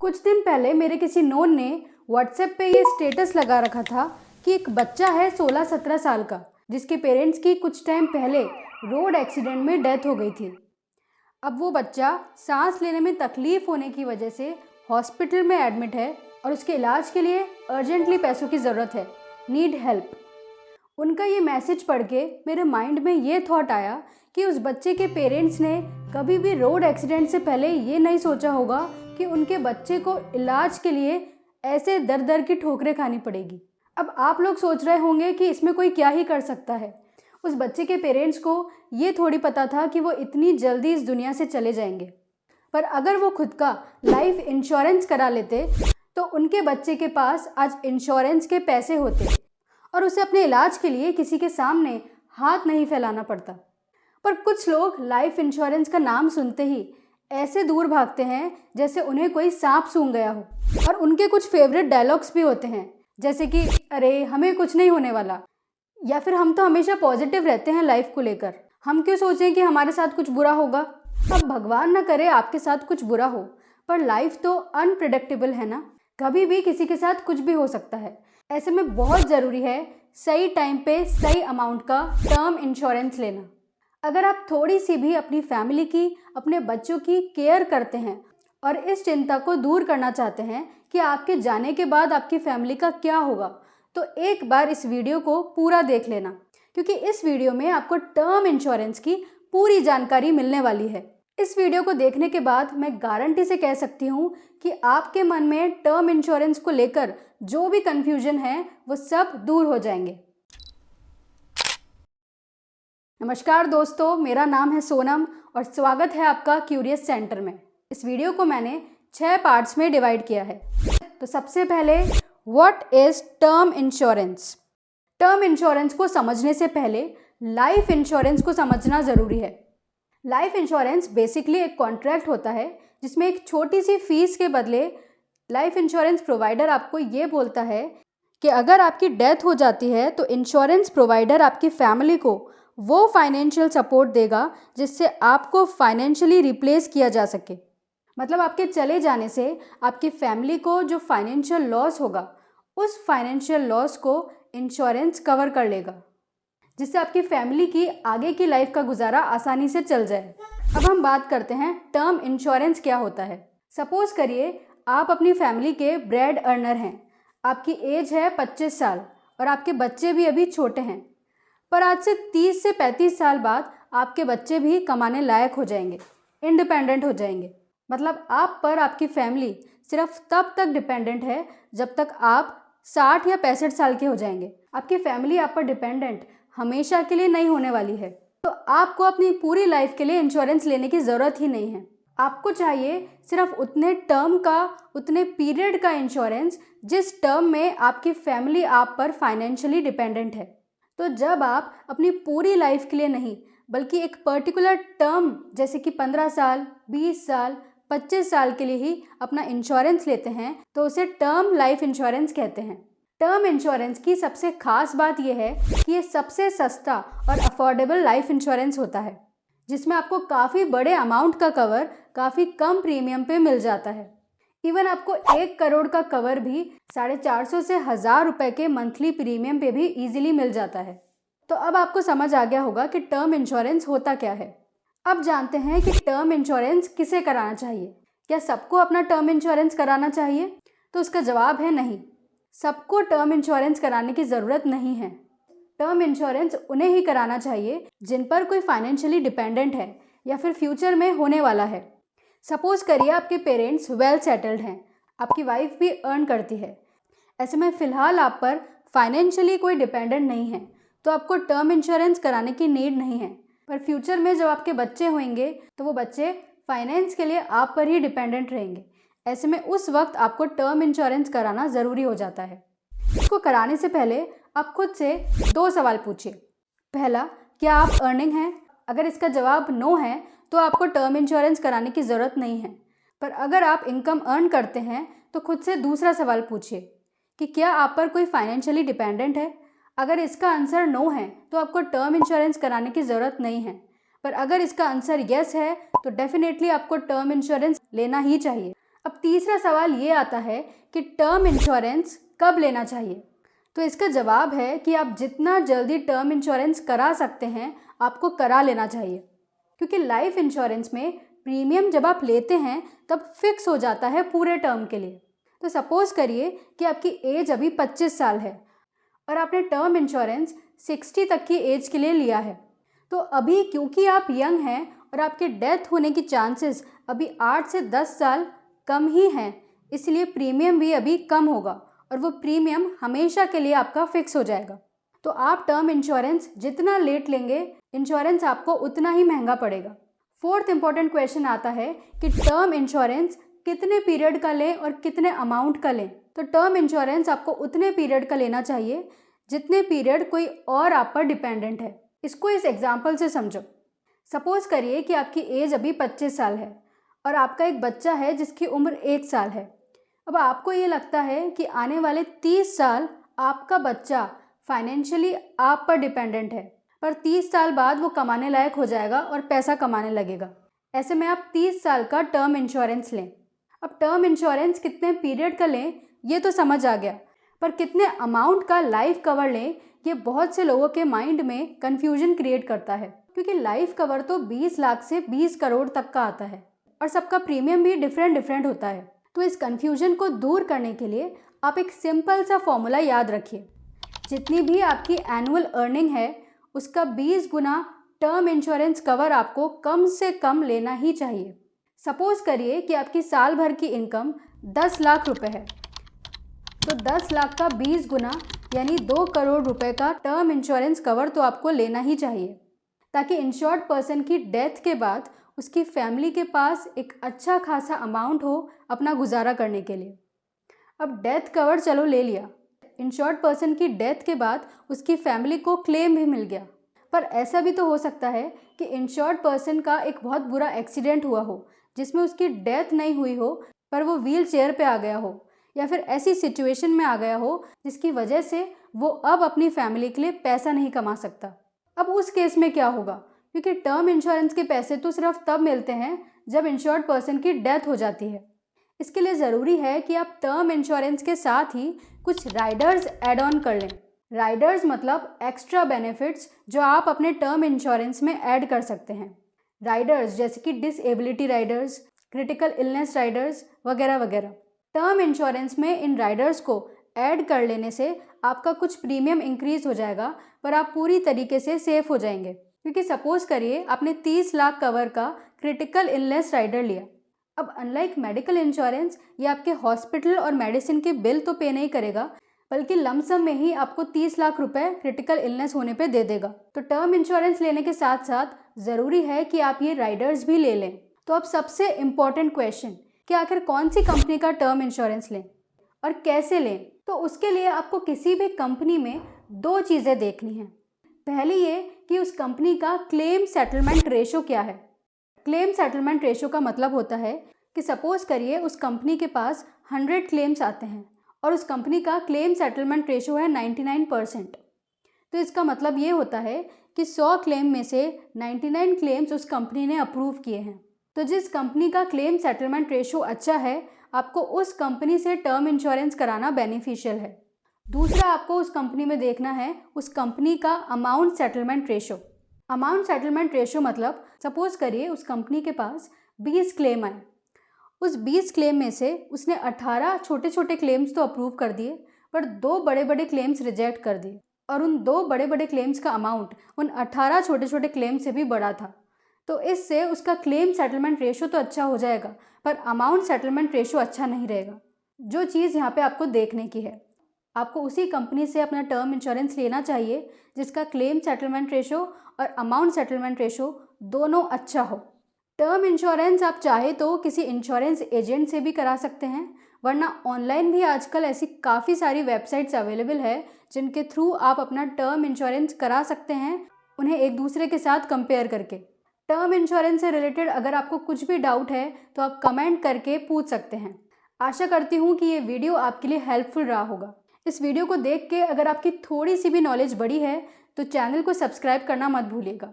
कुछ दिन पहले मेरे किसी नोन ने व्हाट्सएप पे ये स्टेटस लगा रखा था कि एक बच्चा है 16-17 साल का, जिसके पेरेंट्स की कुछ टाइम पहले रोड एक्सीडेंट में डेथ हो गई थी। अब वो बच्चा सांस लेने में तकलीफ होने की वजह से हॉस्पिटल में एडमिट है और उसके इलाज के लिए अर्जेंटली पैसों की ज़रूरत है, नीड हेल्प। उनका ये मैसेज पढ़ के मेरे माइंड में ये थॉट आया कि उस बच्चे के पेरेंट्स ने कभी भी रोड एक्सीडेंट से पहले ये नहीं सोचा होगा कि उनके बच्चे को इलाज के लिए ऐसे दर दर की ठोकरें खानी पड़ेगी। अब आप लोग सोच रहे होंगे कि इसमें कोई क्या ही कर सकता है। उस बच्चे के पेरेंट्स को ये थोड़ी पता था कि वो इतनी जल्दी इस दुनिया से चले जाएंगे, पर अगर वो खुद का लाइफ इंश्योरेंस करा लेते तो उनके बच्चे के पास आज इंश्योरेंस के पैसे होते और उसे अपने इलाज के लिए किसी के सामने हाथ नहीं फैलाना पड़ता। पर कुछ लोग लाइफ इंश्योरेंस का नाम सुनते ही ऐसे दूर भागते हैं जैसे उन्हें कोई सांप सूंघ गया हो, और उनके कुछ फेवरेट डायलॉग्स भी होते हैं जैसे कि अरे हमें कुछ नहीं होने वाला, या फिर हम तो हमेशा पॉजिटिव रहते हैं लाइफ को लेकर, हम क्यों सोचें कि हमारे साथ कुछ बुरा होगा। अब भगवान ना करे आपके साथ कुछ बुरा हो, पर लाइफ तो अनप्रिडिक्टेबल है ना, कभी भी किसी के साथ कुछ भी हो सकता है। ऐसे में बहुत ज़रूरी है सही टाइम पे सही अमाउंट का टर्म इंश्योरेंस लेना। अगर आप थोड़ी सी भी अपनी फैमिली की, अपने बच्चों की केयर करते हैं और इस चिंता को दूर करना चाहते हैं कि आपके जाने के बाद आपकी फैमिली का क्या होगा, तो एक बार इस वीडियो को पूरा देख लेना, क्योंकि इस वीडियो में आपको टर्म इंश्योरेंस की पूरी जानकारी मिलने वाली है। इस वीडियो को देखने के बाद मैं गारंटी से कह सकती हूँ कि आपके मन में टर्म इंश्योरेंस को लेकर जो भी कन्फ्यूजन है वो सब दूर हो जाएंगे। नमस्कार दोस्तों, मेरा नाम है सोनम और स्वागत है आपका क्यूरियस सेंटर में। इस वीडियो को मैंने 6 पार्ट्स में डिवाइड किया है। तो सबसे पहले, what is term insurance. Term insurance को समझने से पहले लाइफ इंश्योरेंस को समझना ज़रूरी है। लाइफ इंश्योरेंस बेसिकली एक कॉन्ट्रैक्ट होता है जिसमें एक छोटी सी फीस के बदले लाइफ इंश्योरेंस प्रोवाइडर आपको ये बोलता है कि अगर आपकी डेथ हो जाती है तो इंश्योरेंस प्रोवाइडर आपकी फैमिली को वो फाइनेंशियल सपोर्ट देगा जिससे आपको फाइनेंशियली रिप्लेस किया जा सके। मतलब आपके चले जाने से आपकी फैमिली को जो फाइनेंशियल लॉस होगा, उस फाइनेंशियल लॉस को इंश्योरेंस कवर कर लेगा, जिससे आपकी फैमिली की आगे की लाइफ का गुजारा आसानी से चल जाए। अब हम बात करते हैं टर्म इंश्योरेंस क्या होता है। सपोज करिए आप अपनी फैमिली के ब्रेड अर्नर हैं, आपकी एज है 25 साल और आपके बच्चे भी अभी छोटे हैं, पर आज से 30 से 35 साल बाद आपके बच्चे भी कमाने लायक हो जाएंगे, इंडिपेंडेंट हो जाएंगे। मतलब आप पर आपकी फैमिली सिर्फ तब तक डिपेंडेंट है जब तक आप 60 या 65 साल के हो जाएंगे। आपकी फैमिली आप पर डिपेंडेंट हमेशा के लिए नहीं होने वाली है, तो आपको अपनी पूरी लाइफ के लिए इंश्योरेंस लेने की ज़रूरत ही नहीं है। आपको चाहिए सिर्फ उतने टर्म का, उतने पीरियड का इंश्योरेंस जिस टर्म में आपकी फैमिली आप पर फाइनेंशियली डिपेंडेंट है। तो जब आप अपनी पूरी लाइफ के लिए नहीं बल्कि एक पर्टिकुलर टर्म जैसे कि 15 साल, 20 साल, 25 साल के लिए ही अपना इंश्योरेंस लेते हैं तो उसे टर्म लाइफ इंश्योरेंस कहते हैं। टर्म इंश्योरेंस की सबसे खास बात यह है कि ये सबसे सस्ता और अफोर्डेबल लाइफ इंश्योरेंस होता है, जिसमें आपको काफ़ी बड़े अमाउंट का कवर काफ़ी कम प्रीमियम पे मिल जाता है। इवन आपको 1 करोड़ का कवर भी 450 से 1000 रुपये के मंथली प्रीमियम पे भी इजीली मिल जाता है। तो अब आपको समझ आ गया होगा कि टर्म इंश्योरेंस होता क्या है। अब जानते हैं कि टर्म इंश्योरेंस किसे कराना चाहिए। क्या सबको अपना टर्म इंश्योरेंस कराना चाहिए? तो उसका जवाब है नहीं, सबको टर्म इंश्योरेंस कराने की ज़रूरत नहीं है। टर्म इंश्योरेंस उन्हें ही कराना चाहिए जिन पर कोई फाइनेंशियली डिपेंडेंट है या फिर फ्यूचर में होने वाला है। सपोज करिए आपके पेरेंट्स वेल सेटल्ड हैं, आपकी वाइफ भी अर्न करती है, ऐसे में फ़िलहाल आप पर फाइनेंशियली कोई डिपेंडेंट नहीं है, तो आपको टर्म इंश्योरेंस कराने की नीड नहीं है। पर फ्यूचर में जब आपके बच्चे होंगे तो वो बच्चे फाइनेंस के लिए आप पर ही डिपेंडेंट रहेंगे। ऐसे में उस वक्त आपको टर्म इंश्योरेंस कराना ज़रूरी हो जाता है। इसको कराने से पहले आप खुद से 2 सवाल पूछिए। पहला, क्या आप अर्निंग हैं? अगर इसका जवाब नो है तो आपको टर्म इंश्योरेंस कराने की ज़रूरत नहीं है। पर अगर आप इनकम अर्न करते हैं तो खुद से दूसरा सवाल पूछिए कि क्या आप पर कोई फाइनेंशियली डिपेंडेंट है। अगर इसका आंसर नो है तो आपको टर्म इंश्योरेंस कराने की ज़रूरत नहीं है, पर अगर इसका आंसर यस है तो डेफिनेटली आपको टर्म इंश्योरेंस लेना ही चाहिए। अब तीसरा सवाल ये आता है कि टर्म इंश्योरेंस कब लेना चाहिए। तो इसका जवाब है कि आप जितना जल्दी टर्म इंश्योरेंस करा सकते हैं आपको करा लेना चाहिए, क्योंकि लाइफ इंश्योरेंस में प्रीमियम जब आप लेते हैं तब फिक्स हो जाता है पूरे टर्म के लिए। तो सपोज़ करिए कि आपकी एज अभी 25 साल है और आपने टर्म इंश्योरेंस 60 तक की एज के लिए लिया है। तो अभी क्योंकि आप यंग हैं और आपके डेथ होने की चांसेस अभी 8 से 10 साल कम ही हैं, इसलिए प्रीमियम भी अभी कम होगा और वो प्रीमियम हमेशा के लिए आपका फिक्स हो जाएगा। तो आप टर्म इंश्योरेंस जितना लेट लेंगे, इंश्योरेंस आपको उतना ही महंगा पड़ेगा। फोर्थ इंपॉर्टेंट क्वेश्चन आता है कि टर्म इंश्योरेंस कितने पीरियड का लें और कितने अमाउंट का लें। तो टर्म इंश्योरेंस आपको उतने पीरियड का लेना चाहिए जितने पीरियड कोई और आप पर डिपेंडेंट है। इसको इस एग्जाम्पल से समझो। सपोज करिए कि आपकी एज अभी 25 साल है और आपका एक बच्चा है जिसकी उम्र 1 साल है। अब आपको ये लगता है कि आने वाले 30 साल आपका बच्चा फाइनेंशियली आप पर डिपेंडेंट है, पर 30 साल बाद वो कमाने लायक हो जाएगा और पैसा कमाने लगेगा। ऐसे में आप 30 साल का टर्म इंश्योरेंस लें। अब टर्म इंश्योरेंस कितने पीरियड का लें ये तो समझ आ गया, पर कितने अमाउंट का लाइफ कवर लें ये बहुत से लोगों के माइंड में कन्फ्यूजन क्रिएट करता है, क्योंकि लाइफ कवर तो 20 लाख से 20 करोड़ तक का आता है और सबका प्रीमियम भी डिफरेंट होता है। तो इस कन्फ्यूजन को दूर करने के लिए आप एक सिंपल सा फॉर्मूला याद रखिए। जितनी भी आपकी एनुअल अर्निंग है उसका 20 गुना टर्म इंश्योरेंस कवर आपको कम से कम लेना ही चाहिए। सपोज करिए कि आपकी साल भर की इनकम 10 लाख रुपए है, तो 10 लाख का 20 गुना यानी 2 करोड़ रुपए का टर्म इंश्योरेंस कवर तो आपको लेना ही चाहिए, ताकि इंश्योर्ड पर्सन की डेथ के बाद उसकी फैमिली के पास एक अच्छा खासा अमाउंट हो अपना गुजारा करने के लिए। अब डेथ कवर चलो ले लिया, इंश्योर्ड पर्सन की डेथ के बाद उसकी फैमिली को क्लेम भी मिल गया, पर ऐसा भी तो हो सकता है कि इंश्योर्ड पर्सन का एक बहुत बुरा एक्सीडेंट हुआ हो जिसमें उसकी डेथ नहीं हुई हो पर वो व्हील चेयर पे आ गया हो, या फिर ऐसी सिचुएशन में आ गया हो जिसकी वजह से वो अब अपनी फैमिली के लिए पैसा नहीं कमा सकता। अब उस केस में क्या होगा, क्योंकि टर्म इंश्योरेंस के पैसे तो सिर्फ तब मिलते हैं जब इंश्योर्ड पर्सन की डेथ हो जाती है। इसके लिए ज़रूरी है कि आप टर्म इंश्योरेंस के साथ ही कुछ राइडर्स ऐड ऑन कर लें। राइडर्स मतलब एक्स्ट्रा बेनिफिट्स जो आप अपने टर्म इंश्योरेंस में ऐड कर सकते हैं। राइडर्स जैसे कि disability Riders, critical illness Riders वगैरह वगैरह। टर्म इंश्योरेंस में इन राइडर्स को ऐड कर लेने से आपका कुछ प्रीमियम इंक्रीज हो जाएगा, पर आप पूरी तरीके से सेफ हो जाएंगे। क्योंकि सपोज करिए आपने 30 लाख कवर का क्रिटिकल इलनेस राइडर लिया। अब अनलाइक मेडिकल इंश्योरेंस ये आपके हॉस्पिटल और मेडिसिन के बिल तो पे नहीं करेगा, बल्कि लमसम में ही आपको 30 लाख रुपए क्रिटिकल इलनेस होने पे दे देगा। तो टर्म इंश्योरेंस लेने के साथ साथ ज़रूरी है कि आप ये राइडर्स भी ले लें। तो अब सबसे इम्पॉर्टेंट क्वेश्चन कि आखिर कौन सी कंपनी का टर्म इंश्योरेंस लें और कैसे लें। तो उसके लिए आपको किसी भी कंपनी में 2 चीज़ें देखनी हैं। पहली ये कि उस कंपनी का क्लेम सेटलमेंट रेशो क्या है। क्लेम सेटलमेंट रेशो का मतलब होता है कि सपोज करिए उस कंपनी के पास 100 क्लेम्स आते हैं और उस कंपनी का क्लेम सेटलमेंट रेशो है 99%। तो इसका मतलब ये होता है कि 100 क्लेम में से 99 क्लेम्स उस कंपनी ने अप्रूव किए हैं। तो जिस कंपनी का क्लेम सेटलमेंट रेशो अच्छा है, आपको उस कंपनी से टर्म इंश्योरेंस कराना बेनिफिशियल है। दूसरा आपको उस कंपनी में देखना है उस कंपनी का amount settlement ratio. Amount settlement ratio मतलब सपोज करिए उस कंपनी के पास 20 क्लेम आए, उस 20 क्लेम में से उसने 18 छोटे छोटे क्लेम्स तो अप्रूव कर दिए, पर 2 बड़े बड़े क्लेम्स रिजेक्ट कर दिए, और उन 2 बड़े बड़े क्लेम्स का अमाउंट उन 18 छोटे छोटे क्लेम से भी बड़ा था। तो इससे उसका क्लेम सेटलमेंट रेशो तो अच्छा हो जाएगा, पर अमाउंट सेटलमेंट रेशो अच्छा नहीं रहेगा। जो चीज़ यहाँ पे आपको देखने की है, आपको उसी कंपनी से अपना टर्म इंश्योरेंस लेना चाहिए जिसका क्लेम सेटलमेंट रेशो और अमाउंट सेटलमेंट रेशो दोनों अच्छा हो। टर्म इंश्योरेंस आप चाहे तो किसी इंश्योरेंस एजेंट से भी करा सकते हैं, वरना ऑनलाइन भी आजकल ऐसी काफ़ी सारी वेबसाइट्स अवेलेबल है जिनके थ्रू आप अपना टर्म इंश्योरेंस करा सकते हैं, उन्हें एक दूसरे के साथ कंपेयर करके। टर्म इंश्योरेंस से रिलेटेड अगर आपको कुछ भी डाउट है तो आप कमेंट करके पूछ सकते हैं। आशा करती हूँ कि ये वीडियो आपके लिए हेल्पफुल रहा होगा। इस वीडियो को देख के अगर आपकी थोड़ी सी भी नॉलेज बढ़ी है तो चैनल को सब्सक्राइब करना मत भूलिएगा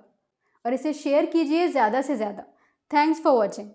और इसे शेयर कीजिए ज़्यादा से ज़्यादा। Thanks for watching.